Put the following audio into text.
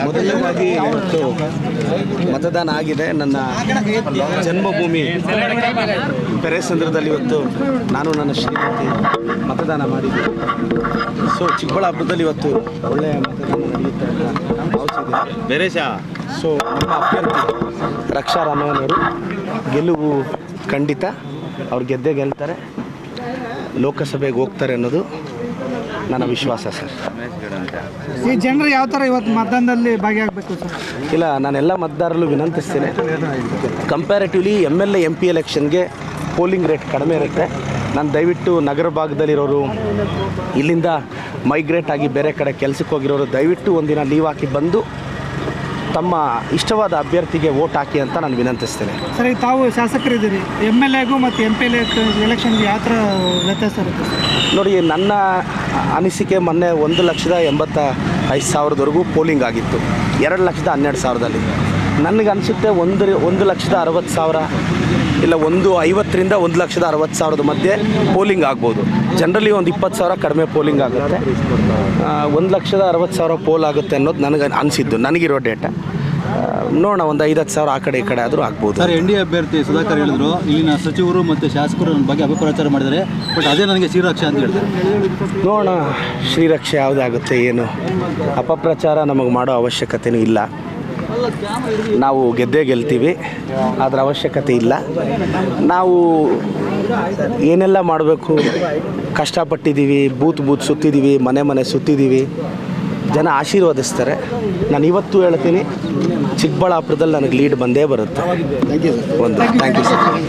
ಮೊದಲನೇದಾಗಿ ಇವತ್ತು ಮತದಾನ ಆಗಿದೆ. ನನ್ನ ಜನ್ಮಭೂಮಿ ಪೆರೇಸಂದ್ರದಲ್ಲಿ ಇವತ್ತು ನಾನು ನನ್ನ ಶ್ರೀಮತಿ ಮತದಾನ ಮಾಡಿದ್ದೆ. ಸೊ ಚಿಕ್ಕಬಳ್ಳಾಪುರದಲ್ಲಿ ಇವತ್ತು ಒಳ್ಳೆಯ ಮತದಾನ ನಡೆಯುತ್ತೆ ಅಂತ ಭಾವಿಸಿದೆ. ಸೊ ನಮ್ಮ ಅಭ್ಯರ್ಥಿ ರಕ್ಷಾ ರಾಮಯ್ಯನವರು ಗೆಲುವು ಖಂಡಿತ. ಅವ್ರು ಗೆಲ್ತಾರೆ, ಲೋಕಸಭೆಗೆ ಹೋಗ್ತಾರೆ ಅನ್ನೋದು ನನ್ನ ವಿಶ್ವಾಸ ಸರ್. ಈ ಜನರು ಯಾವ ಥರ ಇವತ್ತು ಮತದಾನದಲ್ಲಿ ಭಾಗಿಯಾಗಬೇಕು ಸರ್? ಇಲ್ಲ, ನಾನೆಲ್ಲ ಮತದಾರರು ವಿನಂತಿಸ್ತೇನೆ. ಕಂಪ್ಯಾರಿಟಿವ್ಲಿ MLA MP ಎಲೆಕ್ಷನ್ಗೆ ಪೋಲಿಂಗ್ ರೇಟ್ ಕಡಿಮೆ ಇರುತ್ತೆ. ನಾನು ದಯವಿಟ್ಟು ನಗರ ಭಾಗದಲ್ಲಿರೋರು, ಇಲ್ಲಿಂದ ಮೈಗ್ರೇಟ್ ಆಗಿ ಬೇರೆ ಕಡೆ ಕೆಲಸಕ್ಕೆ ಹೋಗಿರೋರು ದಯವಿಟ್ಟು ಒಂದಿನ ಲೀವ್ ಹಾಕಿ ಬಂದು ತಮ್ಮ ಇಷ್ಟವಾದ ಅಭ್ಯರ್ಥಿಗೆ ವೋಟ್ ಹಾಕಿ ಅಂತ ನಾನು ವಿನಂತಿಸ್ತೇನೆ. ಸರ್, ಈಗ ತಾವು ಶಾಸಕರಿದ್ದೀರಿ, MLAಗೂ ಮತ್ತು MPL ಎಲೆಕ್ಷನ್ಗೆ ಯಾವ ಥರ ವ್ಯತ್ಯಾಸ ಇರುತ್ತೆ ಸರ್? ನೋಡಿ, ನನ್ನ ಅನಿಸಿಕೆ ಮೊನ್ನೆ 1,85,000ವರೆಗೂ ಪೋಲಿಂಗ್ ಆಗಿತ್ತು, 2,12,000ದಲ್ಲಿ. ನನಗನ್ಸುತ್ತೆ 1,60,000 ಇಲ್ಲ 150,000ರಿಂದ 1,60,000 ಮಧ್ಯೆ ಪೋಲಿಂಗ್ ಆಗ್ಬೋದು. ಜನರಲಿ ಒಂದು 20,000 ಕಡಿಮೆ ಪೋಲಿಂಗ್ ಆಗುತ್ತೆ. 1,60,000 ಪೋಲ್ ಆಗುತ್ತೆ ಅನ್ನೋದು ನನಗೆ ಅನಿಸಿದ್ದು, ನನಗಿರೋ ಡೇಟಾ. ನೋಡೋಣ, ಒಂದು 5,000 ಆ ಕಡೆ ಈ ಕಡೆ ಆದರೂ ಆಗ್ಬೋದು. ಸರ್, NDA ಅಭ್ಯರ್ಥಿ ಸುಧಾಕರ್ ಹೇಳಿದ್ರು ಇಲ್ಲಿನ ಸಚಿವರು ಮತ್ತು ಶಾಸಕರು ನನ್ನ ಬಗ್ಗೆ ಅಪಪ್ರಚಾರ ಮಾಡಿದ್ದಾರೆ, ಬಟ್ ಅದೇ ನನಗೆ ಶ್ರೀರಕ್ಷೆ ಅಂತ ಹೇಳ್ತಾರೆ. ನೋಡೋಣ, ಶ್ರೀರಕ್ಷೆ ಯಾವುದಾಗುತ್ತೆ ಏನು. ಅಪಪ್ರಚಾರ ನಮಗೆ ಮಾಡೋ ಅವಶ್ಯಕತೆಯೂ ಇಲ್ಲ. ನಾವು ಗೆಲ್ತೀವಿ, ಅದರ ಅವಶ್ಯಕತೆ ಇಲ್ಲ. ನಾವು ಏನೆಲ್ಲ ಮಾಡಬೇಕು ಕಷ್ಟಪಟ್ಟಿದ್ದೀವಿ, ಬೂತ್ ಸುತ್ತಿದ್ದೀವಿ, ಮನೆ ಸುತ್ತಿದ್ದೀವಿ. ಜನ ಆಶೀರ್ವದಿಸ್ತಾರೆ. ನಾನು ಇವತ್ತು ಹೇಳ್ತೀನಿ, ಚಿಕ್ಕಬಳ್ಳಾಪುರದಲ್ಲಿ ನನಗೆ ಲೀಡ್ ಬಂದೇ ಬರುತ್ತೆ. Thank you sir.